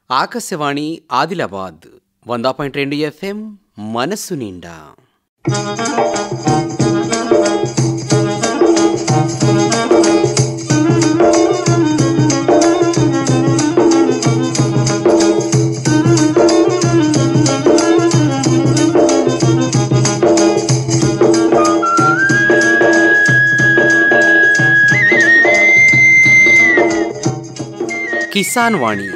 Akashvani Adilabad 100.2 FM మనస్సు నిండా. కిసాన్ వాణి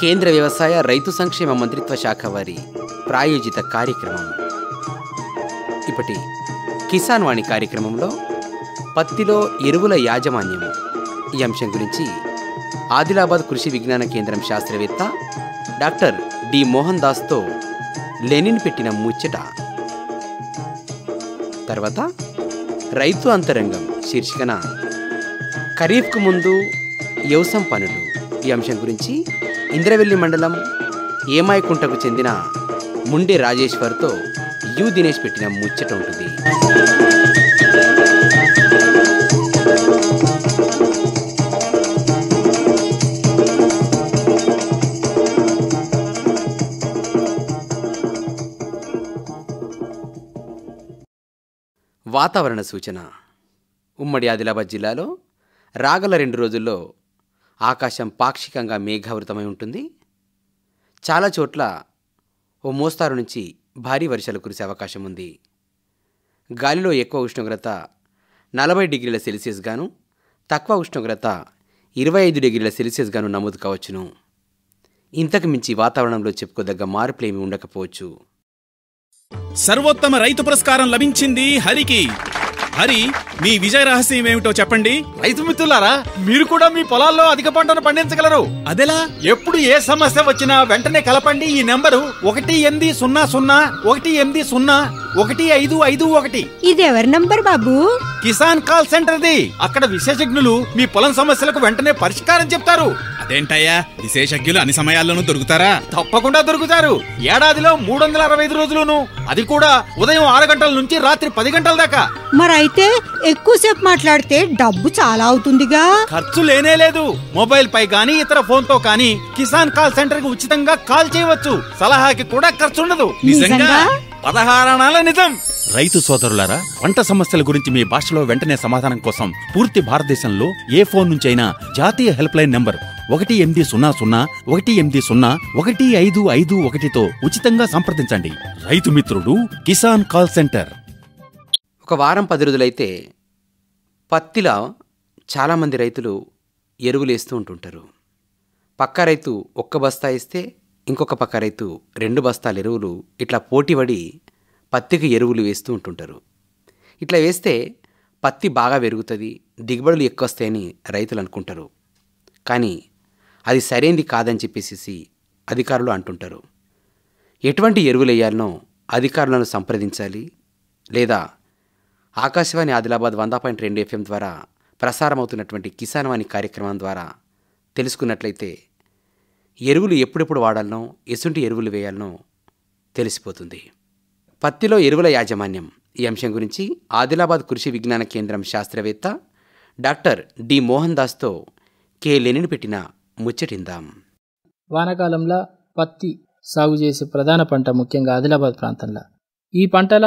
కేంద్ర వ్యవసాయ రైతు సంక్షేమ మంత్రిత్వ శాఖ వారి ప్రాయోజిత కార్యక్రమం. ఇప్పటి కిసాన్ వాణి కార్యక్రమంలో పత్తిలో ఎరువుల యాజమాన్యం ఈ అంశం గురించి ఆదిలాబాద్ కృషి విజ్ఞాన కేంద్రం శాస్త్రవేత్త డాక్టర్ డి మోహన్ దాస్తో లెనిన్ పెట్టిన ముచ్చట. తర్వాత రైతు అంతరంగం శీర్షికన ఖరీఫ్కు ముందు వ్యవసాయ పనులు ఈ అంశం గురించి ఇంద్రవెల్లి మండలం ఏమాయకుంటకు చెందిన ముండే రాజేశ్వర్తో యు దినేష్ పెట్టిన ముచ్చట ఉంటుంది. వాతావరణ సూచన. ఉమ్మడి ఆదిలాబాద్ జిల్లాలో రాగల 2 రోజుల్లో ఆకాశం పాక్షికంగా మేఘావృతమై ఉంటుంది. చాలా చోట్ల ఓ మోస్తారు నుంచి భారీ వర్షాలు కురిసే అవకాశం ఉంది. గాలిలో ఎక్కువ ఉష్ణోగ్రత 40 డిగ్రీల సెల్సియస్ గాను, తక్కువ ఉష్ణోగ్రత 25 డిగ్రీల సెల్సియస్ గాను నమోదు కావచ్చును. ఇంతకు మించి వాతావరణంలో చెప్పుకోదగ్గ మార్పులేమీ ఉండకపోవచ్చు. సర్వోత్తమ రైతు పురస్కారం లభించింది హరికి. హరి, మీ విజయ రహస్యం ఏమిటో చెప్పండి. రైతు మిత్రులారా, మీరు కూడా మీ పొలాల్లో అధిక పంటను పండించగలరు. అదెలా? ఎప్పుడు ఏ సమస్య వచ్చినా వెంటనే కలపండి ఈ నెంబరు 1800-150-1551. ఇది ఎవరి నంబర్ బాబు? కిసాన్ కాల్ సెంటర్ది. అక్కడ విశేషజ్ఞులు మీ పొలం సమస్యలకు వెంటనే పరిష్కారం చెప్తారు. అదేంటయ్యా, విశేషజ్ఞులు అన్ని సమయాల్లోనూ దొరుకుతారా? తప్పకుండా దొరుకుతారు. ఏడాదిలో 365 రోజులును, అది కూడా ఉదయం 6 గంటల నుంచి రాత్రి 10 గంటల దాకా. మరైతే ఎక్కువసేపు మాట్లాడితే డబ్బు చాలా అవుతుందిగా. ఖర్చు లేనే లేదు. మొబైల్ పై గానీ ఇతర ఫోన్ తో కానీ కిసాన్ కాల్ సెంటర్ కి ఉచితంగా కాల్ చేయవచ్చు. సలహాకి కూడా ఖర్చు ఉండదు. నిజంగా? 16 అనాల నిజం. రైతు సోదరులారా, పంట సమస్యల గురించి మీ భాషలో వెంటనే సమాధానం కోసం పూర్తి భారతదేశంలో ఏ ఫోన్ నుంచైనా జాతీయ హెల్ప్ లైన్ నంబర్ 1800-180-1551తో ఉచితంగా సంప్రదించండి. రైతు మిత్రుడు కిసాన్ కాల్ సెంటర్. ఒక వారం 10 రోజులైతే పత్తిలో చాలామంది రైతులు ఎరువులు వేస్తూ ఉంటుంటారు. పక్క రైతు 1 బస్తా వేస్తే ఇంకొక పక్క రైతు 2 బస్తాల ఎరువులు ఇట్లా పోటీపడి పత్తికి ఎరువులు వేస్తూ ఉంటుంటారు. ఇట్లా వేస్తే పత్తి బాగా పెరుగుతుంది, దిగుబడులు ఎక్కువ వస్తాయని రైతులు అనుకుంటారు. కానీ అది సరైనది కాదని చెప్పేసి అధికారులు అంటుంటారు. ఎటువంటి ఎరువులు వేయాలనో అధికారులను సంప్రదించాలి, లేదా ఆకాశవాణి ఆదిలాబాద్ 100.2 FM ద్వారా ప్రసారమవుతున్నటువంటి కిసాన్ వాణి కార్యక్రమం ద్వారా తెలుసుకున్నట్లయితే ఎరువులు ఎప్పుడెప్పుడు వాడాలనో, ఎసుంటి ఎరువులు వేయాలనో తెలిసిపోతుంది. పత్తిలో ఎరువుల యాజమాన్యం ఈ అంశం గురించి ఆదిలాబాద్ కృషి విజ్ఞాన కేంద్రం శాస్త్రవేత్త డాక్టర్ డి మోహన్ దాస్తో కె లెనిన్ పెట్టిన ముచ్చటిందాం. వానాకాలంలో పత్తి సాగు చేసే ప్రధాన పంట ముఖ్యంగా ఆదిలాబాద్ ప్రాంతంలో. ఈ పంటల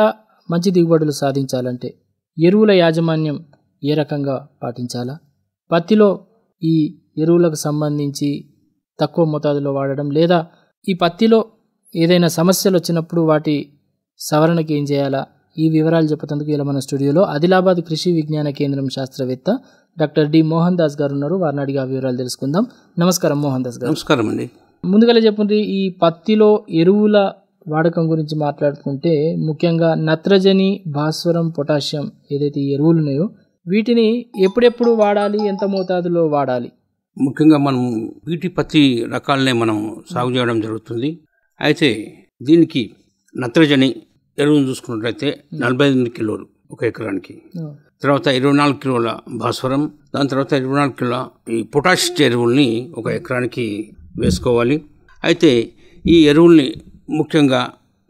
మంచి దిగుబడులు సాధించాలంటే ఎరువుల యాజమాన్యం ఏ రకంగా పాటించాలా? పత్తిలో ఈ ఎరువులకు సంబంధించి తక్కువ మోతాదులో వాడడం, లేదా ఈ పత్తిలో ఏదైనా సమస్యలు వచ్చినప్పుడు వాటి సవరణకి ఏం చేయాలా? ఈ వివరాలు చెప్పేందుకు ఇలా మన స్టూడియోలో ఆదిలాబాద్ కృషి విజ్ఞాన కేంద్రం శాస్త్రవేత్త డాక్టర్ డి మోహన్ దాస్ గారు ఉన్నారు. వారిని అడిగి ఆ వివరాలు తెలుసుకుందాం. నమస్కారం మోహన్ దాస్ గారు. నమస్కారం అండి. ముందుగా చెప్పండి, ఈ పత్తిలో ఎరువుల వాడకం గురించి మాట్లాడుకుంటే ముఖ్యంగా నత్రజని, భాస్వరం, పొటాషియం ఏదైతే ఈ ఎరువులు ఉన్నాయో వీటిని ఎప్పుడెప్పుడు వాడాలి, ఎంత మోతాదులో వాడాలి? ముఖ్యంగా మనం వీటి పత్తి రకాలనే మనం సాగు చేయడం జరుగుతుంది. అయితే దీనికి నత్రజని ఎరువును చూసుకున్నట్లయితే 48 కిలోలు 1 ఎకరానికి, తర్వాత 24 కిలోల భాస్వరం, దాని తర్వాత 24 కిలోల ఈ పొటాష్ ఎరువుల్ని 1 ఎకరానికి వేసుకోవాలి. అయితే ఈ ఎరువుల్ని ముఖ్యంగా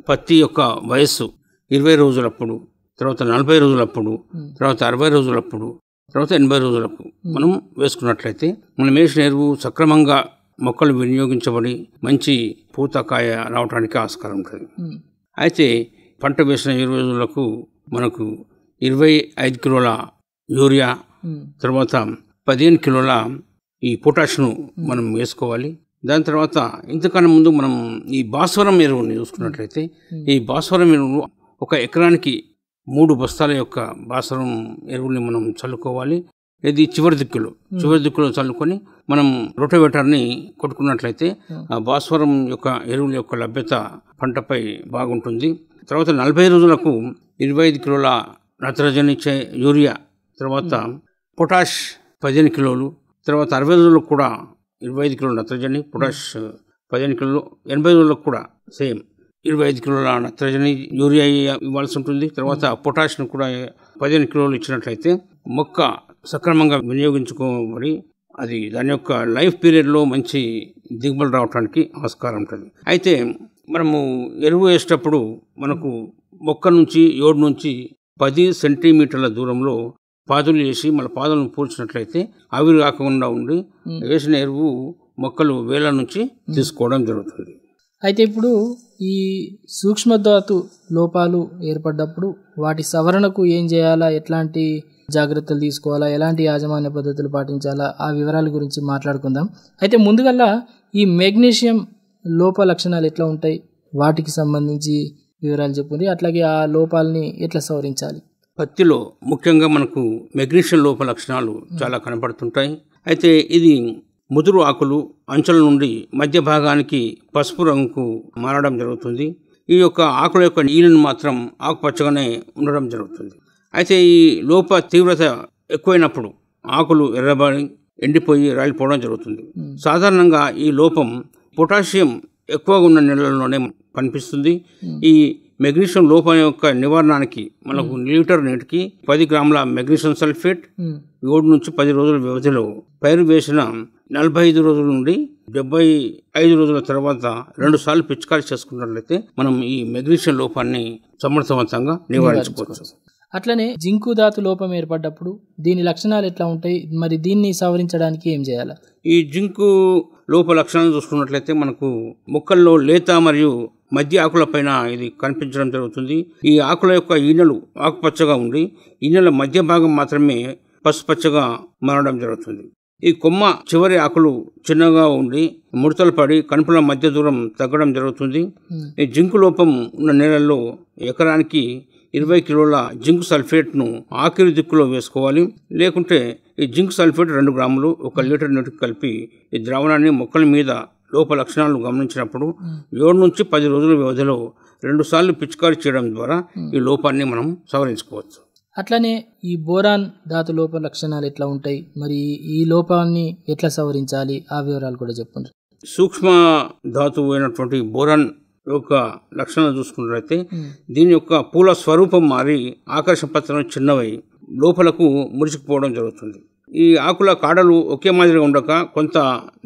పత్తి యొక్క వయస్సు 20 రోజులప్పుడు, తర్వాత 40 రోజులప్పుడు, తర్వాత 60 రోజులప్పుడు, తర్వాత 80 రోజులకు మనం వేసుకున్నట్లయితే మనం వేసిన ఎరువు సక్రమంగా మొక్కలు వినియోగించబడి మంచి పూత కాయ రావడానికి ఆస్కారం ఉంటుంది. అయితే పంట వేసిన 20 రోజులకు మనకు 25 కిలోల యూరియా, తర్వాత 15 కిలోల ఈ పొటాష్ను మనం వేసుకోవాలి. దాని తర్వాత ఇంతకన్నా ముందు మనం ఈ భాస్వరం ఎరువుని చూసుకున్నట్లయితే ఈ భాస్వరం ఎరువు 1 ఎకరానికి 3 బస్తాల యొక్క భాస్వరం ఎరువుని మనం చల్లుకోవాలి. ఇది చివరి దిక్కులో చల్లుకొని మనం రోటోవేటర్ని కొట్టుకున్నట్లయితే ఆ భాస్వరం యొక్క ఎరువుల యొక్క లభ్యత పంటపై బాగుంటుంది. తర్వాత 40 రోజులకు 25 కిలోల నత్రజని యూరియా, తర్వాత పొటాష్ 15 కిలోలు, తర్వాత 60 రోజులకు కూడా 25 కిలోల నత్రజని, పొటాష్ 15 కిలోలు, 80 రోజులకు కూడా సేమ్ 25 కిలోల నత్రజని యూరియా ఇవ్వాల్సి ఉంటుంది. తర్వాత పొటాష్ను కూడా 15 కిలోలు ఇచ్చినట్లయితే మొక్క సక్రమంగా వినియోగించుకోబడి అది దాని యొక్క లైఫ్ పీరియడ్లో మంచి దిగుబడి రావడానికి ఆస్కారం ఉంటుంది. అయితే మనము ఎరువు వేసేటప్పుడు మనకు మొక్క నుంచి 7 నుంచి 10 సెంటీమీటర్ల దూరంలో పాదులు వేసి మన పాదులను పూడ్చినట్లయితే ఆవిరి కాకుండా ఉండి వేసిన ఎరువు మొక్కలు వేల నుంచి తీసుకోవడం జరుగుతుంది. అయితే ఇప్పుడు ఈ సూక్ష్మధాతు లోపాలు ఏర్పడ్డప్పుడు వాటి సవరణకు ఏం చేయాలా, ఎట్లాంటి జాగ్రత్తలు తీసుకోవాలా, ఎలాంటి యాజమాన్య పద్ధతులు పాటించాలా, ఆ వివరాల గురించి మాట్లాడుకుందాం. అయితే ముందుగల్లా ఈ మెగ్నీషియం లోప లక్షణాలు ఎట్లా ఉంటాయి, వాటికి సంబంధించి వివరాలు చెప్పుంది. అట్లాగే ఆ లోపాలని ఎట్లా సవరించాలి. పత్తిలో ముఖ్యంగా మనకు మెగ్నీషియం లోప లక్షణాలు చాలా కనపడుతుంటాయి. అయితే ఇది ముదురు ఆకులు అంచుల నుండి మధ్య భాగానికి పసుపు రంగుకు మారడం జరుగుతుంది. ఈ యొక్క ఆకుల యొక్క ఈనెను మాత్రం ఆకుపచ్చగానే ఉండడం జరుగుతుంది. అయితే ఈ లోప తీవ్రత ఎక్కువైనప్పుడు ఆకులు ఎర్రబడి ఎండిపోయి రాలిపోవడం జరుగుతుంది. సాధారణంగా ఈ లోపం పొటాషియం ఎక్కువగా ఉన్న నెలల్లోనే కనిపిస్తుంది. ఈ మెగ్నీషియం లోపం యొక్క నివారణకి మనకు లీటర్ నీటికి 10 గ్రాముల మెగ్నీషియం సల్ఫేట్ 7 నుంచి 10 రోజుల వ్యవధిలో పైరు వేసిన 45 రోజుల నుండి 75 రోజుల తర్వాత 2 సార్లు పిచికారీ చేసుకున్నట్లయితే మనం ఈ మెగ్నీషియం లోపాన్ని సమర్థవంతంగా నివారించుకోవచ్చు. అట్లనే జింకు ధాతు లోపం ఏర్పడ్డప్పుడు దీని లక్షణాలు ఎట్లా ఉంటాయి, మరి దీన్ని సవరించడానికి ఏం చేయాలి? ఈ జింకు లోప లక్షణాలు చూసుకున్నట్లయితే మనకు మొక్కల్లో లేత మరియు మధ్య ఆకుల పైన ఇది కనిపించడం జరుగుతుంది. ఈ ఆకుల యొక్క ఈనెలు ఆకుపచ్చగా ఉండి ఈనెల మధ్య భాగం మాత్రమే పసుపచ్చగా మారడం జరుగుతుంది. ఈ కొమ్మ చివరి ఆకులు చిన్నగా ఉండి ముడతలు పడి కనుపుల మధ్య దూరం తగ్గడం జరుగుతుంది. ఈ జింకు లోపం ఉన్న నేలల్లో ఎకరానికి 20 కిలోల జింక్ సల్ఫేట్ను ఆఖరి దిక్కులో వేసుకోవాలి. లేకుంటే ఈ జింక్ సల్ఫేట్ 2 గ్రాములు 1 లీటర్ నీటికి కలిపి ఈ ద్రావణాన్ని మొక్కల మీద లోప లక్షణాలు గమనించినప్పుడు 7 నుంచి 10 రోజుల వ్యవధిలో 2 సార్లు పిచికారీ చేయడం ద్వారా ఈ లోపాన్ని మనం సవరించుకోవచ్చు. అట్లనే ఈ బోరాన్ ధాతు లోప లక్షణాలు ఎట్లా ఉంటాయి, మరి ఈ లోపాన్ని ఎట్లా సవరించాలి, ఆ వివరాలు కూడా చెప్పండి. సూక్ష్మ ధాతువు అయినటువంటి బోరాన్ యొక్క లక్షణాలు చూసుకున్నట్లయితే దీని యొక్క పూల స్వరూపం మారి ఆకర్షణ పత్రం చిన్నవై లోపలకు మురిసిపోవడం జరుగుతుంది. ఈ ఆకుల కాడలు ఒకే మాదిరిగా ఉండక కొంత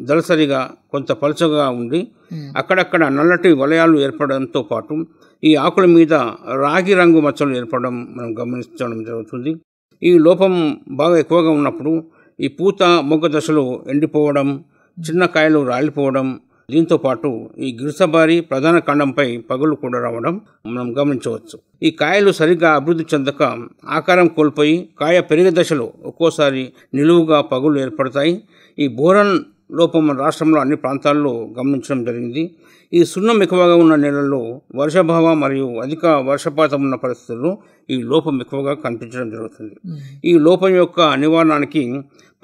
దళసరిగా కొంత పలచగా ఉండి అక్కడక్కడ నల్లటి వలయాలు ఏర్పడడంతో పాటు ఈ ఆకుల మీద రాగి రంగు మచ్చలు ఏర్పడడం మనం గమనించడం జరుగుతుంది. ఈ లోపం బాగా ఎక్కువగా ఉన్నప్పుడు ఈ పూత మొగ్గ దశలో ఎండిపోవడం, చిన్న కాయలు రాలిపోవడం, దీంతో పాటు ఈ గిరిసబారి ప్రధాన కాండంపై పగులు కూడా రావడం మనం గమనించవచ్చు. ఈ కాయలు సరిగ్గా అభివృద్ధి చెందక ఆకారం కోల్పోయి కాయ పెరిగే దశలో ఒక్కోసారి నిలువుగా పగులు ఏర్పడతాయి. ఈ బోరాన్ లోపం రాష్ట్రంలో అన్ని ప్రాంతాల్లో గమనించడం జరిగింది. ఈ సున్నం ఎక్కువగా ఉన్న నేలల్లో వర్షాభావ మరియు అధిక వర్షపాతం ఉన్న పరిస్థితుల్లో ఈ లోపం ఎక్కువగా కనిపించడం జరుగుతుంది. ఈ లోపం యొక్క నివారణకి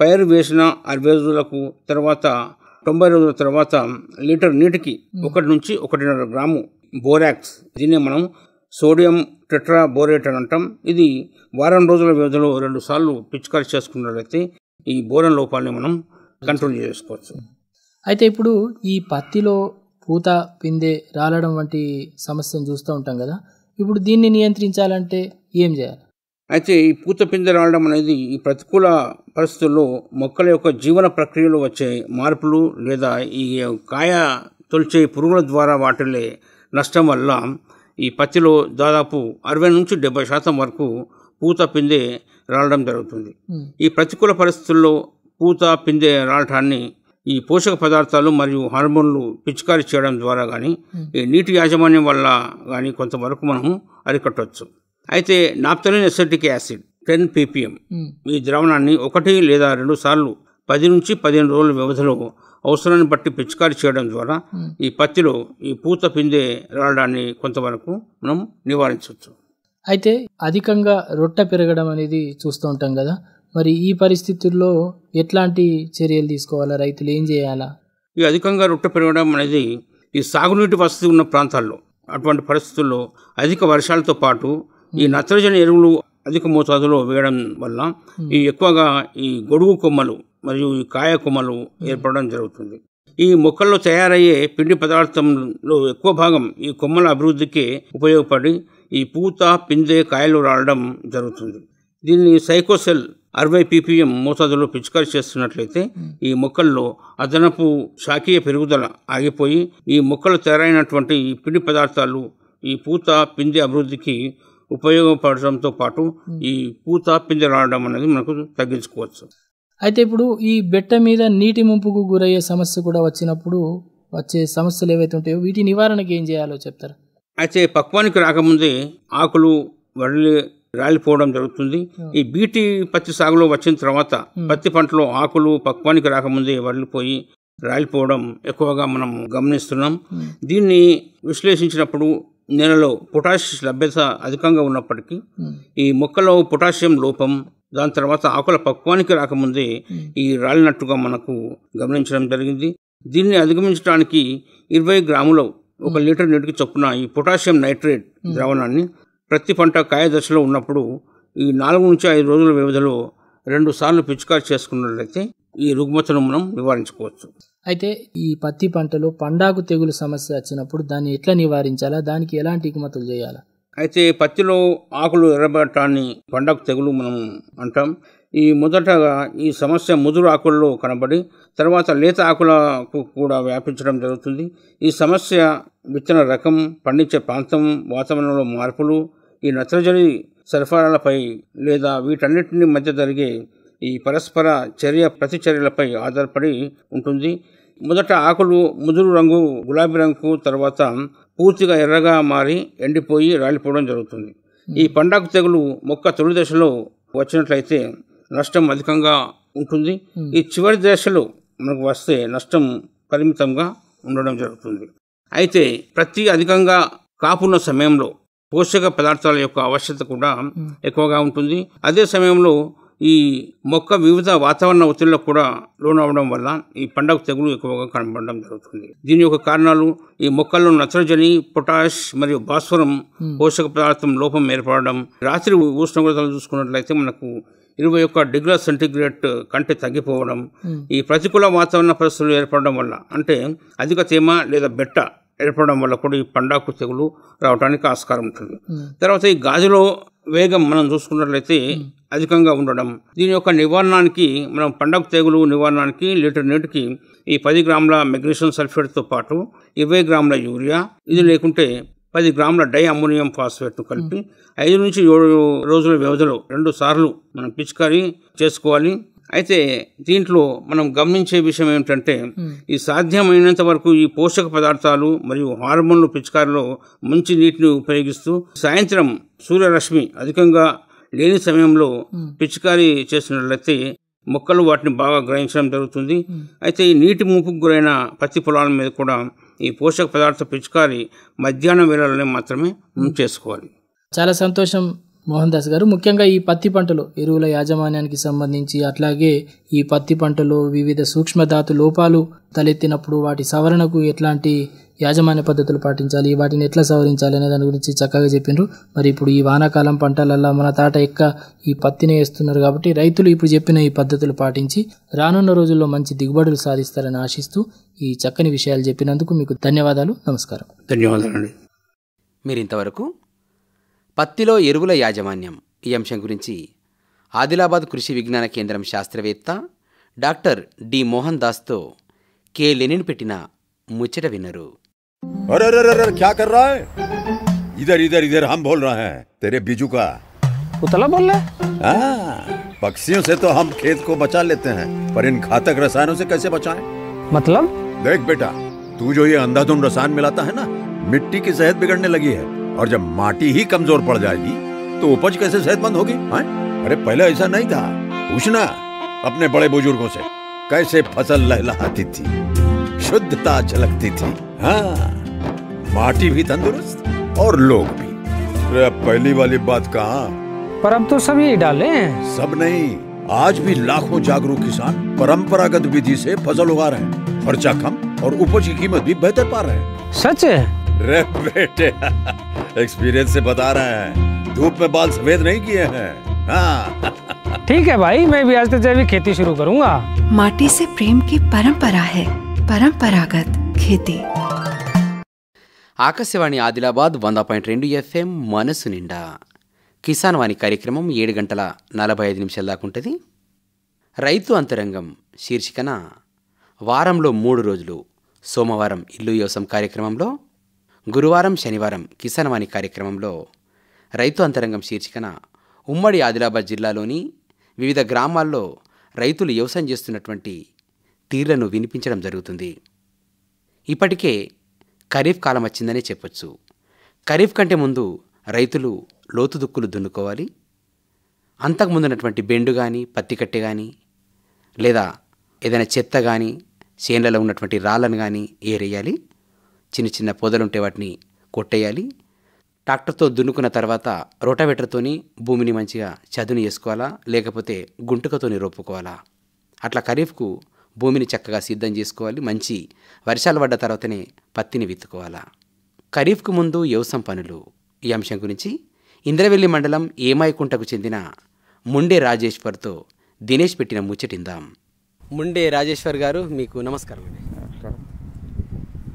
పైరు వేసిన 60 రోజులకు తర్వాత 90 రోజుల తర్వాత లీటర్ నీటికి 1 నుంచి 1.5 గ్రాము బోరాక్స్, దీన్ని మనం సోడియం టెట్రా బోరేట్ అని అంటాం. ఇది వారం రోజుల వ్యవధిలో 2 సార్లు పిచికారీ చేసుకున్నట్లయితే ఈ బోరాన్ లోపాన్ని మనం కంట్రోల్ చేసుకోవచ్చు. అయితే ఇప్పుడు ఈ పత్తిలో పూత పిందె రాలడం వంటి సమస్యను చూస్తూ ఉంటాం కదా, ఇప్పుడు దీన్ని నియంత్రించాలంటే ఏం చేయాలి? అయితే ఈ పూత పిందె రావడం అనేది ఈ ప్రతికూల పరిస్థితుల్లో మొక్కల యొక్క జీవన ప్రక్రియలో వచ్చే మార్పులు లేదా ఈ కాయ తొలిచే పురుగుల ద్వారా వాటిల్లే నష్టం వల్ల ఈ పత్తిలో దాదాపు 60 నుంచి 70% వరకు పూత పిందె రాలడం జరుగుతుంది. ఈ ప్రతికూల పరిస్థితుల్లో పూత పిందె రాలటాన్ని ఈ పోషక పదార్థాలు మరియు హార్మోన్లు పిచికారీ చేయడం ద్వారా కానీ ఈ నీటి యాజమాన్యం వల్ల కానీ కొంతవరకు మనము అరికట్టవచ్చు. అయితే నాప్థలిన్ ఎసిటిక్ యాసిడ్ 10 ppm ఈ ద్రావణాన్ని 1 లేదా 2 సార్లు 10 నుంచి 15 రోజుల వ్యవధిలో అవసరాన్ని బట్టి పిచికారీ చేయడం ద్వారా ఈ పత్తిలో ఈ పూత పిందె రావడాన్ని కొంతవరకు మనం నివారించవచ్చు. అయితే అధికంగా రొట్ట పెరగడం అనేది చూస్తూ ఉంటాం కదా, మరి ఈ పరిస్థితుల్లో ఎట్లాంటి చర్యలు తీసుకోవాలా, రైతులు ఏం చేయాలా? ఈ అధికంగా రొట్టె పెరగడం అనేది ఈ సాగునీటి వసతి ఉన్న ప్రాంతాల్లో అటువంటి పరిస్థితుల్లో అధిక వర్షాలతో పాటు ఈ నత్రజని ఎరువులు అధిక మోతాదులో వేయడం వల్ల ఈ ఎక్కువగా ఈ గొడుగు కొమ్మలు మరియు ఈ కాయ కొమ్మలు ఏర్పడడం జరుగుతుంది. ఈ మొక్కల్లో తయారయ్యే పిండి పదార్థంలో ఎక్కువ భాగం ఈ కొమ్మల అభివృద్ధికి ఉపయోగపడి ఈ పూత పిందె కాయలు రావడం జరుగుతుంది. దీన్ని సైకోసెల్ 60 ppm మోతాదులో పిచికారీ చేస్తున్నట్లయితే ఈ మొక్కల్లో అదనపు శాఖీయ పెరుగుదల ఆగిపోయి ఈ మొక్కలు తయారైనటువంటి ఈ పిండి పదార్థాలు ఈ పూత పిందె అభివృద్ధికి ఉపయోగపడటంతో పాటు ఈ పూత పిందె రావడం అనేది మనకు తగ్గించుకోవచ్చు. అయితే ఇప్పుడు ఈ బెట్ట మీద నీటి ముంపుకు గురయ్యే సమస్య కూడా వచ్చినప్పుడు వచ్చే సమస్యలు ఏవైతే ఉంటాయో వీటి నివారణకి ఏం చేయాలో చెప్తారా? అయితే పక్వానికి రాకముందే ఆకులు వరలి రాలిపోవడం జరుగుతుంది. ఈ బీటీ పత్తి సాగులో వచ్చిన తర్వాత పత్తి పంటలో ఆకులు పక్వానికి రాకముందే వరలిపోయి రాలిపోవడం ఎక్కువగా మనం గమనిస్తున్నాం. దీన్ని విశ్లేషించినప్పుడు నేలలో పొటాష్ లభ్యత అధికంగా ఉన్నప్పటికీ ఈ మొక్కలో పొటాషియం లోపం, దాని తర్వాత ఆకుల పక్వానికి రాకముందే ఈ రాలినట్టుగా మనకు గమనించడం జరిగింది. దీన్ని అధిగమించడానికి 20 గ్రాములు 1 లీటర్ నీటికి చొప్పున ఈ పొటాషియం నైట్రేట్ ద్రావణాన్ని ప్రతి పంట కాయ దశలో ఉన్నప్పుడు ఈ 4 నుంచి 5 రోజుల వ్యవధిలో 2 సార్లు పిచికారీ చేసుకున్నట్లయితే ఈ రుగ్మతను మనం నివారించుకోవచ్చు. అయితే ఈ పత్తి పంటలో పండాకు తెగులు సమస్య వచ్చినప్పుడు దాన్ని ఎట్లా నివారించాలా, దానికి ఎలాంటి ఎగుమతులు చేయాలా? అయితే పత్తిలో ఆకులు ఎర్రబడటాన్ని పండాకు తెగులు మనం అంటాం. ఈ మొదటగా ఈ సమస్య ముదురు ఆకుల్లో కనబడి తర్వాత లేత ఆకులకు కూడా వ్యాపించడం జరుగుతుంది. ఈ సమస్య విత్తన రకం, పండించే ప్రాంతం, వాతావరణంలో మార్పులు, ఈ నత్రజని సరఫరాలపై లేదా వీటన్నిటిని మధ్య జరిగే ఈ పరస్పర ప్రతిచర్యలపై ఆధారపడి ఉంటుంది. మొదట ఆకులు ముదురు రంగు గులాబీ రంగు, తర్వాత పూర్తిగా ఎర్రగా మారి ఎండిపోయి రాలిపోవడం జరుగుతుంది. ఈ పండాకు తెగులు మొక్క తొలి దశలో వచ్చినట్లయితే నష్టం అధికంగా ఉంటుంది. ఈ చివరి దశలో మనకు వస్తే నష్టం పరిమితంగా ఉండడం జరుగుతుంది. అయితే ప్రతి అధికంగా కాపున్న సమయంలో పోషక పదార్థాల యొక్క ఆవశ్యకత కూడా ఎక్కువగా ఉంటుంది. అదే సమయంలో ఈ మొక్క వివిధ వాతావరణ ఒత్తిళ్లకు కూడా లోనవడం వల్ల ఈ పండాకు తెగులు ఎక్కువగా కనబడడం జరుగుతుంది. దీని యొక్క కారణాలు ఈ మొక్కల్లో నత్రజని, పొటాష్ మరియు భాస్వరం పోషక పదార్థం లోపం ఏర్పడడం, రాత్రి ఉష్ణోగ్రతలు చూసుకున్నట్లయితే మనకు 21 డిగ్రీల సెంటీగ్రేడ్ కంటే తగ్గిపోవడం, ఈ ప్రతికూల వాతావరణ పరిస్థితులు ఏర్పడడం వల్ల అంటే అధిక తేమ లేదా బెట్ట ఏర్పడడం వల్ల కూడా ఈ పండాకు తెగులు రావడానికి ఆస్కారం ఉంటుంది. తర్వాత ఈ గాజులో వేగం మనం చూసుకున్నట్లయితే అధికంగా ఉండడం, దీని యొక్క నివారణకి మనం పండాకు తెగులు నివారణకి లీటర్ నీటికి ఈ 10 గ్రాముల మెగ్నీషియం సల్ఫేట్తో పాటు 20 గ్రాముల యూరియా, ఇది లేకుంటే 10 గ్రాముల డై అమ్మోనియం ఫాస్ఫేట్ను కలిపి 5 నుంచి 7 రోజుల వ్యవధిలో 2 సార్లు మనం పిచికారీ చేసుకోవాలి. అయితే దీంట్లో మనం గమనించే విషయం ఏమిటంటే ఈ సాధ్యమైనంత వరకు ఈ పోషక పదార్థాలు మరియు హార్మోన్లు పిచికారిలో మంచి నీటిని ఉపయోగిస్తూ సాయంత్రం సూర్యరశ్మి అధికంగా లేని సమయంలో పిచికారీ చేసినట్లయితే మొక్కలు వాటిని బాగా గ్రహించడం జరుగుతుంది. అయితే ఈ నీటి ముంపుకు గురైన పత్తి పొలాల మీద కూడా ఈ పోషక పదార్థ పిచికారీ మధ్యాహ్నం వేళలోనే మాత్రమే చేసుకోవాలి. చాలా సంతోషం మోహన్ దాస్ గారు. ముఖ్యంగా ఈ పత్తి పంటలో ఎరువుల యాజమాన్యానికి సంబంధించి, అట్లాగే ఈ పత్తి పంటలో వివిధ సూక్ష్మధాతు లోపాలు తలెత్తినప్పుడు వాటి సవరణకు ఎట్లాంటి యాజమాన్య పద్ధతులు పాటించాలి, వాటిని ఎట్లా సవరించాలి అనే దాని గురించి చక్కగా చెప్పిండ్రు. మరి ఇప్పుడు ఈ వానాకాలం పంటలల్లో మన తాట ఈ పత్తిని వేస్తున్నారు కాబట్టి రైతులు ఇప్పుడు చెప్పిన ఈ పద్ధతులు పాటించి రానున్న రోజుల్లో మంచి దిగుబడులు సాధిస్తారని ఆశిస్తూ ఈ చక్కని విషయాలు చెప్పినందుకు మీకు ధన్యవాదాలు. నమస్కారం. ధన్యవాదాలండి. మీరు ఇంతవరకు పత్తిలో ఎరువుల యాజమాన్యం ఈ అంశం గురించి ఆదిలాబాద్ కృషి విజ్ఞాన కేంద్రం శాస్త్రవేత్త డాక్టర్ డి మోహన్ దాస్తో కె లెనిన్ పెట్టిన ముచ్చట విన్నారు. अरे अरे अरे क्या कर रहा है? इधर इधर इधर हम बोल रहे हैं तेरे बीजू का उतला बोल रहा है? पक्षियों से तो हम खेत को बचा लेते हैं पर इन घातक रसायनों से कैसे बचाएं? मतलब? देख बेटा, तू जो ये अंधाधुंध रसायन मिलाता है ना, मिट्टी की सेहत बिगड़ने लगी है। और जब माटी ही कमजोर पड़ जाएगी तो उपज कैसे सेहतमंद होगी? अरे पहले ऐसा नहीं था। पूछना अपने बड़े बुजुर्गों से, कैसे फसल लहलहाती थी, शुद्धता झलकती थी। हाँ, माटी भी तंदुरुस्त और लोग भी। अरे पहली वाली बात कहाँ? पर अब तो सब यही डाले हैं। सब नहीं, आज भी लाखों जागरूक किसान परंपरागत विधि से फसल उगा रहे हैं। खर्चा कम और उपज की कीमत भी बेहतर पा रहे हैं। सच है? रे बेटे, एक्सपीरियंस से बता रहे हैं, धूप में बाल सफेद नहीं किए हैं। हाँ। ठीक है भाई, मैं भी आज से जैविक खेती शुरू करूंगा। माटी से प्रेम की परंपरा है, परंपरागत खेती। ఆకాశవాణి ఆదిలాబాద్ 100.2 FM మనసు నిండా కిసాన్ వాణి కార్యక్రమం 7:45 దాకా ఉంటుంది. రైతు అంతరంగం శీర్షికన వారంలో 3 రోజులు సోమవారం ఇల్లు వ్యవసాయం కార్యక్రమంలో, గురువారం శనివారం కిసాన్ వాణి కార్యక్రమంలో రైతు అంతరంగం శీర్షికన ఉమ్మడి ఆదిలాబాద్ జిల్లాలోని వివిధ గ్రామాల్లో రైతులు వ్యవసాయం చేస్తున్నటువంటి తీర్లను వినిపించడం జరుగుతుంది. ఇప్పటికే ఖరీఫ్ కాలం వచ్చిందనే చెప్పొచ్చు. ఖరీఫ్ కంటే ముందు రైతులు లోతు దుక్కులు దున్నుకోవాలి. అంతకుముందున్నటువంటి బెండు కానీ, పత్తి కట్టె కానీ, లేదా ఏదైనా చెత్త కానీ, చేన్లలో ఉన్నటువంటి రాళ్ళను కానీ ఏరేయాలి. చిన్న చిన్న పొదలుంటే వాటిని కొట్టేయాలి. ట్రాక్టర్తో దున్నుకున్న తర్వాత రోటావేటర్తోని భూమిని మంచిగా చదును చేసుకోవాలా, లేకపోతే గుంటుకతోని రోపుకోవాలా. అట్లా ఖరీఫ్కు భూమిని చక్కగా సిద్ధం చేసుకోవాలి. మంచి వర్షాలు పడ్డ తర్వాతనే పత్తిని విత్తుకోవాలా. ఖరీఫ్కు ముందు వ్యవసాయం పనులు ఈ అంశం గురించి ఇంద్రవెల్లి మండలం ఏమాయికుంటకు చెందిన ముండే రాజేశ్వర్తో దినేష్ పెట్టిన ముచ్చటిందాం. ముండే రాజేశ్వర్ గారు, మీకు నమస్కారం అండి.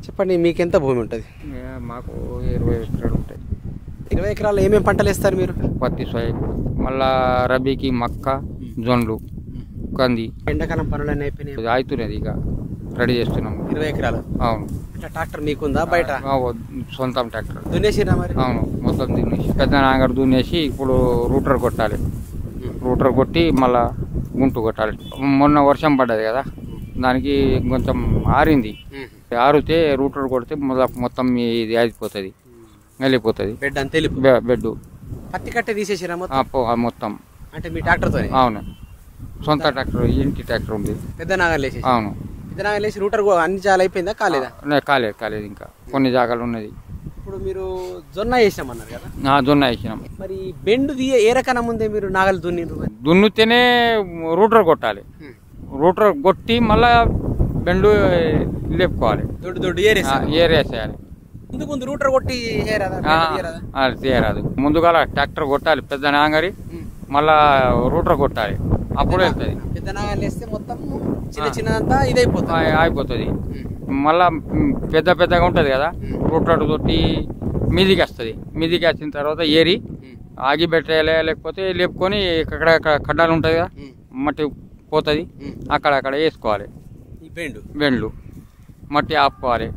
చెప్పండి, మీకెంత భూమి ఉంటుంది? మాకు 20 ఎకరాలు ఉంటాయి. 20 ఎకరాలు ఏమేమి పంటలు వేస్తారు మీరు? పత్తి, సోయాబీన్, మళ్ళా రబీకి మక్క, జొన్లు, కంది. ఎండాకాలం పనులన్నీ అయిపోయినాయి? అవుతున్నది, ఇక రెడీ చేస్తున్నాము. 20 ఎకరాలు? అవును. ఇట్లా ట్రాక్టర్ మీకుందా బయట? సొంతం ట్రాక్టర్. దున్నేసిరా మరి? అవును, మొత్తం దున్నేసి పెద్ద నాగర్ దున్నేసి ఇప్పుడు రూటర్ కొట్టాలి. రూటర్ కొట్టి మళ్ళా గుంటు కొట్టాలి. మొన్న వర్షం పడ్డది కదా, దానికి కొంచెం ఆరింది. ఆరితే రూటర్ కొడితే మొత్తం ఇది ఆగిపోతుంది, వెళ్ళిపోతుంది బెడ్ అంతే. బెడ్ పత్తి కట్టే తీసేసిరా మొత్తం? అంటే మీ ట్రాక్టర్తో? అవును, సొంత ట్రాక్టర్, ఇంటి ట్రాక్టర్ ఉంది. పెద్ద నాగర్ లేసి? అవును, పెద్ద నాగర్ లేసి రూటర్ అన్ని జాలు అయిపోయిందా? కాలేదా? కాలేదు, ఇంకా కొన్ని జాగాలు ఉన్నది. ఇప్పుడు మీరు జొన్న వేసినామన్నారు కదా? జొన్న వేసినాం. మరి బెండు ఏ రకం ముందే మీరు నాగలు దున్నుతేనే రూటర్ కొట్టాలి. రూటర్ కొట్టి మళ్ళా బెండు లేపుకోవాలి, దొడ్డు ఏరేసేయాలి. ముందు రూటర్ కొట్టి తీయరాదు. ముందుగా ట్రాక్టర్ కొట్టాలి పెద్ద నాగరి, మళ్ళా రూటర్ కొట్టాలి, అప్పుడు వెళ్తుంది. పెద్ద నాగలు వేస్తే మొత్తం చిన్న చిన్నదంతా ఇదైపోతుంది, అయిపోతుంది. మళ్ళా పెద్దగా ఉంటుంది కదా, రూటర్ తోటి మీదికి వస్తుంది. మీదికి వచ్చిన తర్వాత ఏరి ఆగి పెట్టాలి, లేకపోతే లేపుకొని ఇక్కడ కడ్డాలు ఉంటుంది కదా, మట్టి పోతుంది, అక్కడ వేసుకోవాలి. బెండ్లు మట్టి ఆపుకోవాలి.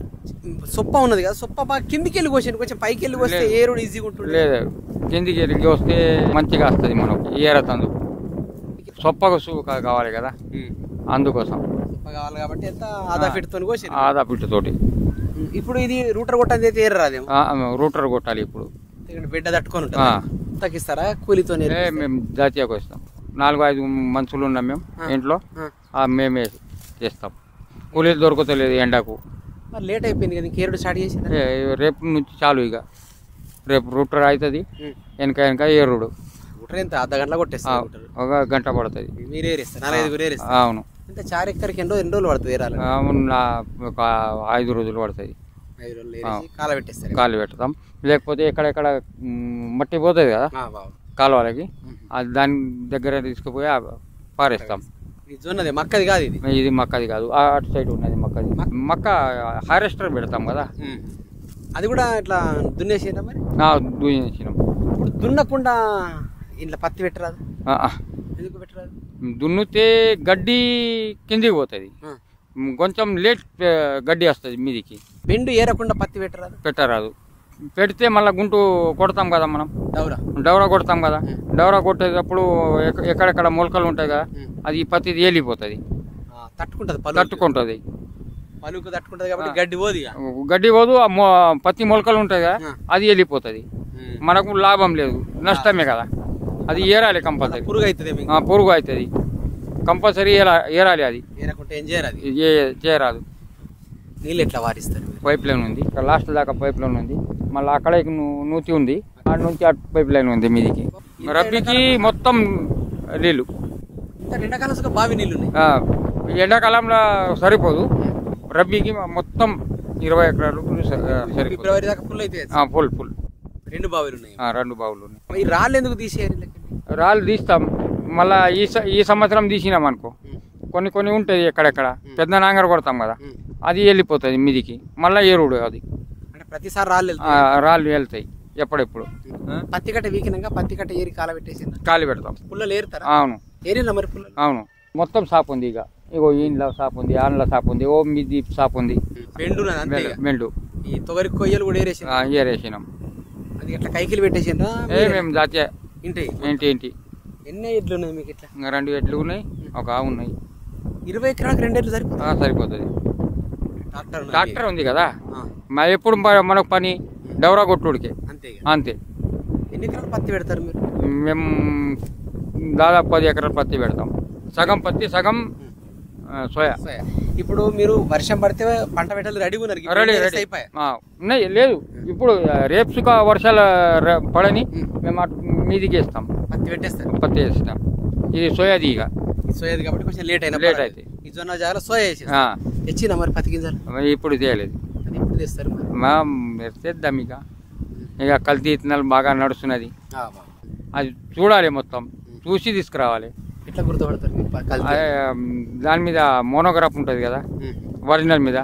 సొప్ప ఉన్నది కదా, సొప్ప బాగా కిందికి వెళ్ళి కోసాను, కొంచెం పైకి వెళ్ళి వస్తే ఏరుడు ఈజీగా ఉంటుంది. లేదు, కిందికి వెళ్ళి వస్తే మంచిగా వస్తుంది మనకు ఏరతందు. సొప్పకు కావాలి కదా, అందుకోసం కావాలి కాబట్టి ఆదా ఫిట్ తోటి. ఇప్పుడు ఇది రూటర్ కొట్టని అయితే ఏరాదేమో? రూటర్ కొట్టాలి. ఇప్పుడు బిడ్డ తట్టుకొని తగ్గిస్తారా కూలీతో? మేము జాతీయకు వస్తాం. 4-5 మనుషులు ఉన్నాం మేము ఇంట్లో, మేమే చేస్తాం. కూలీలు దొరకలేదు ఎండకు. లేట్ అయిపోయింది కదా, ఇంకేరుడు స్టార్ట్ చేసి? రేపు నుంచి చాలు, ఇక రేపు రూటర్ అవుతుంది. వెనక ఏరుడు. రూటర్ ఎంత అర్ధ గంటలో కొట్టేస్తారు? 1 గంట పడుతుంది. మీరు ఏరేస్తారు? 4-5 ఏరేస్తారు? అవును. అంటే 4 ఎకర్కి ఎన్ని రోజులు పడుతుంది ఏరాలి? ఒక 5 రోజులు పడుతుంది. 5 రోజులు కాలు పెడతాం. లేకపోతే ఎక్కడెక్కడ మట్టి పోతుంది కదా కాలువలకి, దాని దగ్గర తీసుకుపోయి పారేస్తాం. మక్కది కాదు ఇది? ఇది మక్కది కాదు, అటు సైడ్ ఉన్నది మక్కది. మక్క హార్వెస్టర్ పెడతాం కదా, అది కూడా ఇట్లా దున్నేసినా మరి? దున్నేసినాం. ఇప్పుడు దున్నకుండా ఇంట్లో పత్తి పెట్టరాదు? ఎందుకు పెట్టరాదు? దున్నితే గడ్డి కిందికి పోతుంది, కొంచెం లేట్ గడ్డి వస్తుంది మీదికి. బెండు ఏరకుండా పత్తి పెట్టరాదు. పెడితే మళ్ళీ గుంటు కొడతాం కదా మనం, డౌరా కొడతాం కదా. డౌరా కొట్టేటప్పుడు ఎక్కడెక్కడ మొలకలు ఉంటాయి కదా, అది పత్తి వెళ్ళిపోతుంది, తట్టుకుంటుంది. పలుకు తట్టుకుంటది కాబట్టి గడ్డి పోదు ఇక. గడ్డి పోదు, పత్తి మొలకలు ఉంటాయి కదా అది వెళ్ళిపోతుంది. మనకు లాభం లేదు, నష్టమే కదా. అది ఏరాలి కంపల్సరీ. పురుగు అవుతుంది, పురుగు అవుతుంది కంపల్సరీ ఏరాలి. అది ఏరకుంటే ఏం చేయరాదు. చేయరాదు. నీళ్ళు ఎట్లా వారిస్తారు? పైప్ లైన్ ఉంది, ఇక్కడ లాస్ట్ దాకా పైప్ లైన్ ఉంది. మళ్ళీ అక్కడ నూతి ఉంది, అక్కడ నుంచి అటు పైప్ లైన్ ఉంది మీదికి. రబ్బీకి మొత్తం నీళ్ళు. ఎండాకాలం బావి నీళ్ళు ఉన్నాయి. ఎండాకాలంలో సరిపోదు, రబ్బీకి మొత్తం 20 ఎకరాలు సరిపోదు. ఫిబ్రవరి దాకా ఫుల్ అయితే ఫుల్ 2 బావులు ఉన్నాయి. 2 బావులు ఉన్నాయి. ఈ రాళ్ళు ఎందుకు తీసేయాలి? రాళ్ళు తీస్తాం, మళ్ళా ఈ సంవత్సరం తీసినాం అనుకో, కొన్ని ఉంటాయి ఎక్కడెక్కడ పెద్ద నాంగర కొడతాం కదా, అది వెళ్ళిపోతుంది మీదికి. మళ్ళీ ఎరువుడు అది ప్రతిసారి రాళ్ళు వెళ్తాయి ఎప్పుడెప్పుడు. పత్తి కట్ట వీకినాక పత్తి కట్ట ఏరి కాల పెట్టేసి కాలు పెడతాం. పుల్లలు ఏరుతారా? అవును, ఏరినా మరి పుల్లలు. అవును, మొత్తం సాపు ఉంది. ఇక ఇగో ఇంట్లో సాపు ఉంది, ఆన్లో సాపు ఉంది, ఓ మీది సాపు ఉంది, మెండు. ఈ తొగరి కొయ్యలు కూడా ఏరేసినాం. అది ఎట్లా కైకిలు పెట్టేసినా? మేము జాతీయ ఇంటి. ఎన్ని ఎడ్లు ఉన్నాయి మీకు? ఇట్లా 2 ఎడ్లు ఉన్నాయి, ఒక ఆవు ఉన్నాయి. 20 ఎకరాలకు 2 ఎడ్లు సరిపోతుంది. ట్రాక్టర్ ఉంది కదా, ఎప్పుడు మనకు పని డౌరా కొట్టుడికే. అంతే. ఎన్ని ఎకరాలు పత్తి పెడతారు మీరు? మేము దాదాపు 10 ఎకరాలు పత్తి పెడతాం. సగం పత్తి, సగం సోయా. ఇప్పుడు మీరు వర్షం పడితే పంట పెట్టాలి రెడీ ఉన్నాయి. లేదు, ఇప్పుడు రేపు వర్షాలు పడని మేము అటు మీదికి వేస్తాం, పత్తి వేస్తాం. ఇది సోయాది. ఇక సోయాది కాబట్టి కొంచెం లేట్ అయితే ఈ జొన్న జాగ్రత్త సోయా తెచ్చినా మరి పత్తి గింజలు ఇప్పుడు చేయలేదు. ఇప్పుడు తెస్తారు తెద్దాం. ఇక కల్తీ ఇత్తనాలు బాగా నడుస్తున్నది, అది చూడాలి, మొత్తం చూసి తీసుకురావాలి. ఎట్లా గుర్తుపడతారు? దాని మీద మోనోగ్రాఫ్ ఉంటుంది కదా, ఒరిజినల్ మీద.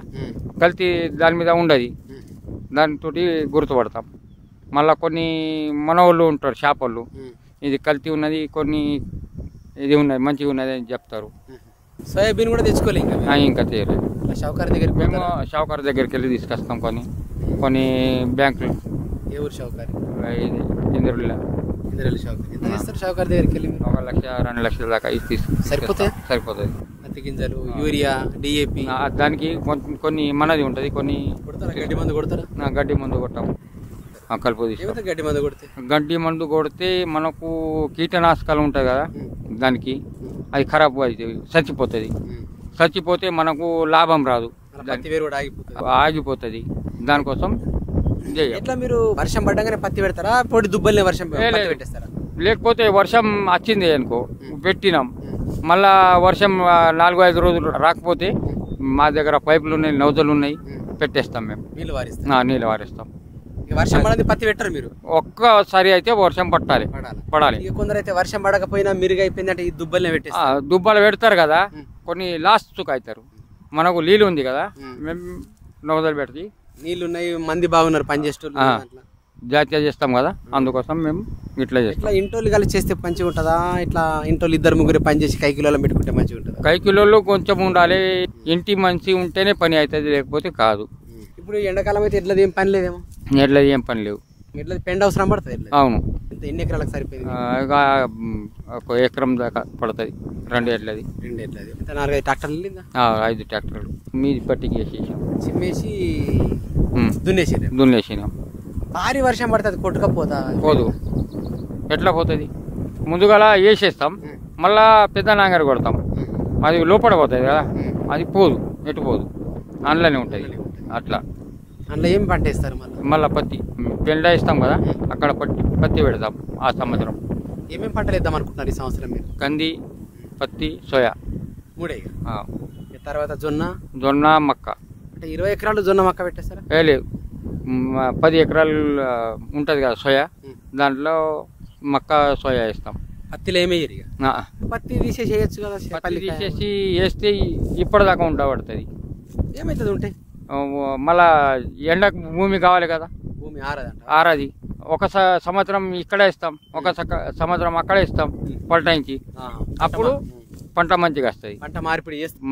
కల్తీ దాని మీద ఉండదు, దానితో గుర్తుపడతాం. మళ్ళీ కొన్ని మనోళ్ళు ఉంటారు, షాప్ వాళ్ళు, ఇది కల్తీ ఉన్నది, కొన్ని ఇది ఉన్నది, మంచిగా ఉన్నది అని చెప్తారు. సోయాబీన్ కూడా తెచ్చుకోలే ఇంకా చేయలేదు. షావుకారు దగ్గరికి మేము షావుకారు దగ్గరికి వెళ్ళి తీసుకొస్తాం. కొన్ని బ్యాంకులు. ఏ ఊరు షావుకారు? ఇది ఇంద్రుల షావుకారు దగ్గరికి వెళ్ళి 1 లక్ష 2 లక్షల దాకా సరిపోతుంది. పత్తి గింజలు, యూరియా, డిఏపి. దానికి కొన్ని మనది ఉంటుంది, కొన్ని గడ్డి మందు కొడతారా? గడ్డి మందు కొట్టాము, కలుపు తీసి. గడ్డి మందు కొడితే మనకు కీటనాశకాలు ఉంటాయి కదా, దానికి అది ఖరాబ్ అవుతుంది, చచ్చిపోతే మనకు లాభం రాదు, ఆగిపోతుంది. దానికోసం ఎట్లా మీరు వర్షం పడ్డాగానే పత్తి పెడతారా? పొడి దుబ్బలనే వర్షం పెట్టేస్తారా? లేకపోతే వర్షం వచ్చింది అనుకో, పెట్టినాం, మళ్ళా వర్షం 4-5 రోజులు రాకపోతే మా దగ్గర పైపులు ఉన్నాయి, నౌజలు ఉన్నాయి, పెట్టేస్తాం. మేము నీళ్ళు వారిస్తాం. వర్షం పడది పత్తి పెట్టరు మీరు? ఒక్కసారి అయితే వర్షం పడాలి. కొందరైతే వర్షం పడకపోయినా మిరుగు అయిపోయింది అంటే ఈ దుబ్బలనే పెట్టేస్తారు. దుబ్బలు పెడతారు కదా, కొన్ని లాస్ట్ చుక్క అవుతారు. మనకు నీళ్ళు ఉంది కదా, మేము నౌజలు పెడితే నీళ్ళు ఉన్నాయి, మంది బాగున్నారు పనిచేస్తూ జాతీయ చేస్తాం కదా, అందుకోసం మేము ఇట్లా చేస్తాం. ఇట్లా ఇంటోళ్ళు కలిసి చేస్తే మంచిగా ఉంటుందా? ఇట్లా ఇంటోళ్ళు 2-3 పని చేసి కైకిలోలో పెట్టుకుంటే మంచిగా ఉంటుందా? కైకిలోళ్ళు కొంచెం ఉండాలి, ఇంటి మంచి ఉంటేనే పని అవుతుంది, లేకపోతే కాదు. ఇప్పుడు ఎండాకాలం అయితే ఎట్లది ఏం పని లేదేమో? ఎట్లది ఏం పని లేవు. ఎట్లది పెండ అవసరం పడుతుంది? అవును. ఎన్ని ఎకరాలకు సరిపోయింది? 1 ఎకరం దాకా పడుతుంది. 2 ఎడ్లది. 4-5 ట్రాక్టర్లు? 5 ట్రాక్టర్లు మీది పట్టికి వేసేసాం, చిమ్మేసి దున్నేసినాం. భారీ వర్షం పడుతుంది, కొట్టుకపోతా పోదు. ఎట్లా పోతుంది? ముందుగా వేసేస్తాం, మళ్ళా పెద్ద నాంగర కొడతాం, అది లోపల పోతుంది కదా, అది పోదు, ఎటు పోదు, అందులోనే ఉంటుంది. అట్లా అందులో ఏం పంట వేస్తారు? మళ్ళీ పత్తి పెండ వేస్తాం కదా, అక్కడ పత్తి పెడతాం. ఆ సంవత్సరం ఏమేమి పంటలు వేద్దాం అనుకుంటున్నారు ఈ సంవత్సరం మీరు? కంది, పత్తి, సోయా 3. తర్వాత జొన్న, మక్క. అంటే 20 ఎకరాలు జొన్న మక్క పెట్టేస్తారా? లేదు, 10 ఎకరాలు ఉంటుంది కదా సోయా, దాంట్లో మక్క సోయా వేస్తాం. పత్తిలో ఏమేయరు? పత్తి తీసేసి వేయచ్చు కదా. పత్తి తీసేసి వేస్తే ఇప్పటిదాకా ఉండబడుతుంది. ఏమవుతుంది ఉంటే? మళ్ళా ఎండకు భూమి కావాలి కదా, భూమి ఆరది. ఒక సంవత్సరం ఇక్కడ వేస్తాం, ఒక సంవత్సరం అక్కడ వేస్తాం పల్టాయించి, అప్పుడు పంట మంచిగా వస్తుంది. పంట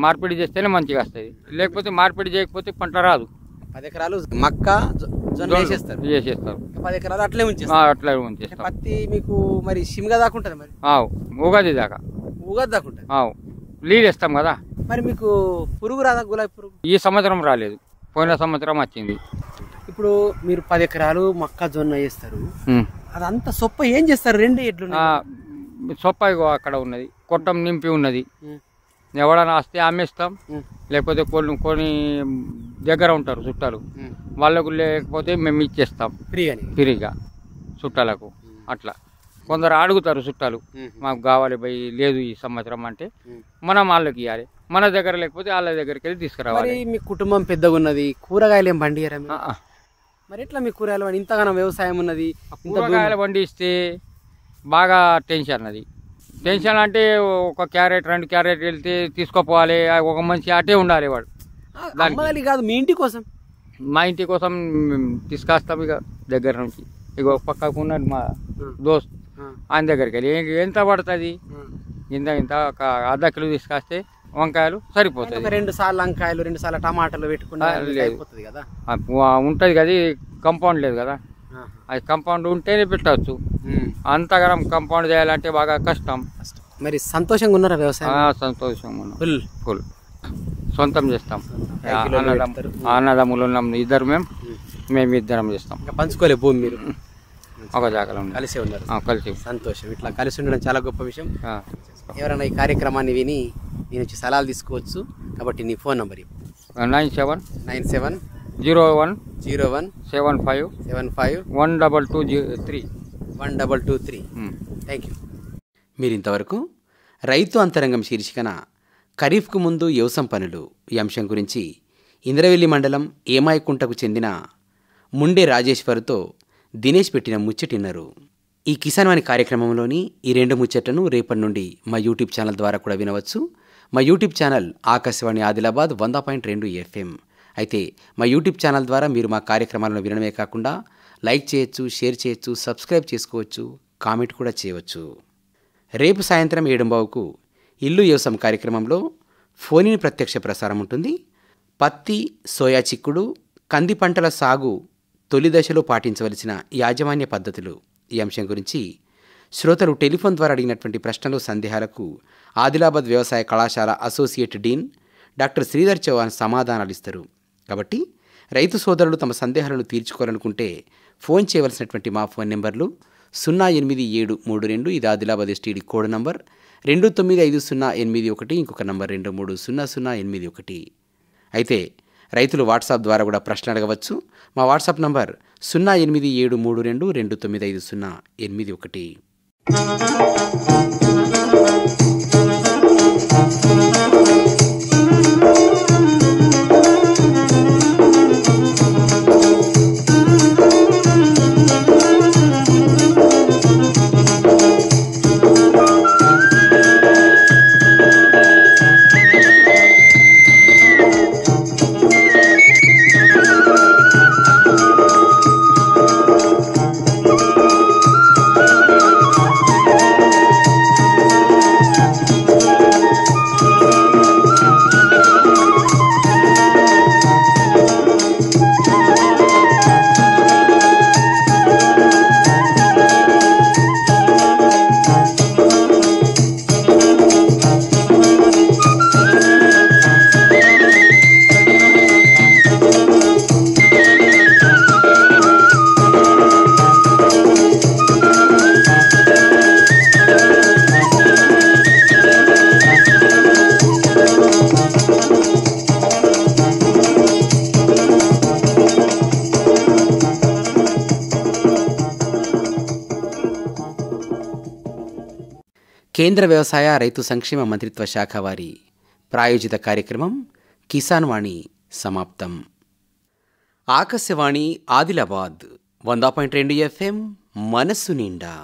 మార్పిడి చేస్తేనే మంచిగా వస్తుంది, లేకపోతే మార్పిడి చేయకపోతే పంట రాదు. 10 ఎకరాలు మక్క జొన్న వేసేస్తారు. 10 ఎకరాలు అట్లే ఉంచేస్తాం. పత్తి మీకు మరి సిమ్గా దాకా ఉంటుంది మరి? ఉగాది దాకా. ఉగాది దాకా ఉంటుంది. లీడ్ వేస్తాం కదా, మరి మీకు పురుగు రాదా గులాబీ పురుగు? ఈ సంవత్సరం రాలేదు, పోయిన సంవత్సరం వచ్చింది. ఇప్పుడు మీరు 10 ఎకరాలు మొక్కజొన్న వేస్తారు, అదంతా సొప్ప ఏం చేస్తారు? 2 ఎడ్లు సొప్ప అక్కడ ఉన్నది, కొట్టం నింపి ఉన్నది. ఎవడన్నా వస్తే అమ్మేస్తాం, లేకపోతే కొన్ని దగ్గర ఉంటారు చుట్టాలు, వాళ్ళకు లేకపోతే మేము ఇచ్చేస్తాం ఫ్రీగా చుట్టాలకు. అట్లా కొందరు అడుగుతారు చుట్టాలు, మాకు కావాలి భయ్, లేదు ఈ సంవత్సరం అంటే మనం వాళ్ళకి ఇవ్వాలి. మన దగ్గర లేకపోతే వాళ్ళ దగ్గరికి వెళ్ళి తీసుకురావాలి. మీ కుటుంబం పెద్దగా ఉన్నది, కూరగాయలు ఏం పండియరా? మరి ఎట్లా మీ కూరగాయలు ఇంతగానో వ్యవసాయం ఉన్నది? కూరగాయలు పండిస్తే బాగా టెన్షన్. అది టెన్షన్ అంటే ఒక క్యారెట్ 2 క్యారెట్ వెళ్తే తీసుకోపోవాలి, ఒక మనిషి అటే ఉండాలి. వాడు దానికి కాదు, మీ ఇంటి కోసం. మా ఇంటి కోసం తీసుకొస్తాం ఇక దగ్గర నుంచి. ఇక పక్కకు ఉన్నది మా దోస్త్, ఆయన దగ్గరికి వెళ్ళి ఎంత పడుతుంది, ఇంత ఒక ½ కిలో తీసుకొస్తే వంకాయలు సరిపోతుంది. 2 సార్లు వంకాయలు, 2 సార్లు టమాటాలు పెట్టుకుంటే కదా ఉంటుంది కదా. కంపౌండ్ లేదు కదా, అది కంపౌండ్ ఉంటేనే పెట్టవచ్చు. అంతగా కంపౌండ్ చేయాలంటే బాగా కష్టం. మరి సంతోషంగా ఉన్నారా వ్యవసాయం? సంతోషంగా ఉన్నాం, ఫుల్ సొంతం చేస్తాం. అన్నదమ్ములు ఉన్నాం ఇద్దరు, మేము ఇద్దరం చేస్తాం. పంచుకోలే భూమి, మీరు ఒక జాగాలో కలిసే ఉన్నారు. కలిసి సంతోషం. ఇట్లా కలిసి ఉండడం చాలా గొప్ప విషయం. ఎవరైనా ఈ కార్యక్రమాన్ని విని నీ నుంచి సలహాలు తీసుకోవచ్చు కాబట్టి నీ ఫోన్ నంబర్ 9797 01 75 1223 1223. Thank you. మీరు ఇంతవరకు రైతు అంతరంగం శీర్షికన ఖరీఫ్కు ముందు వ్యవసాయ పనులు ఈ అంశం గురించి ఇంద్రవెల్లి మండలం ఏమాయికుంటకు చెందిన ముండే రాజేశ్వర్తో దినేష్ పెట్టిన ముచ్చటిన్నారు. ఈ కిసాన్ వాణి కార్యక్రమంలోని ఈ 2 ముచ్చట్లను రేపటి నుండి మా యూట్యూబ్ ఛానల్ ద్వారా కూడా వినవచ్చు. మా YouTube channel Akashvani Adilabad 100.2 FM. అయితే మా యూట్యూబ్ ఛానల్ ద్వారా మీరు మా కార్యక్రమాలను వినడమే కాకుండా లైక్ చేయొచ్చు, షేర్ చేయొచ్చు, సబ్స్క్రైబ్ చేసుకోవచ్చు, కామెంట్ కూడా చేయవచ్చు. రేపు సాయంత్రం 7:15కు ఇల్లు వ్యవసాయం కార్యక్రమంలో ఫోన్-ఇన్ ప్రత్యక్ష ప్రసారం ఉంటుంది. పత్తి, సోయా చిక్కుడు, కంది పంటల సాగు తొలి దశలో పాటించవలసిన యాజమాన్య పద్ధతులు ఈ అంశం గురించి శ్రోతలు టెలిఫోన్ ద్వారా అడిగినటువంటి ప్రశ్నలు, సందేహాలకు ఆదిలాబాద్ వ్యవసాయ కళాశాల associate dean doctor Sridhar Chauhan సమాధానాలు ఇస్తారు. కాబట్టి రైతు సోదరులు తమ సందేహాలను తీర్చుకోవాలనుకుంటే ఫోన్ చేయవలసినటువంటి మా ఫోన్ నెంబర్లు 08732, ఇది ఆదిలాబాద్ ఎస్టీడీ కోడ్ నంబర్, 295081, ఇంకొక నంబర్ 230081. అయితే రైతులు వాట్సాప్ ద్వారా కూడా ప్రశ్నలు అడగవచ్చు. మా వాట్సాప్ నంబర్ 08732295081. కేంద్ర వ్యవసాయ రైతు సంక్షేమ మంత్రిత్వ శాఖ వారి ప్రాయోజిత కార్యక్రమం కిసాన్ వాణి సమాప్తం. ఆకాశవాణి ఆదిలాబాద్ 100.2 FM మనస్సు నిండా.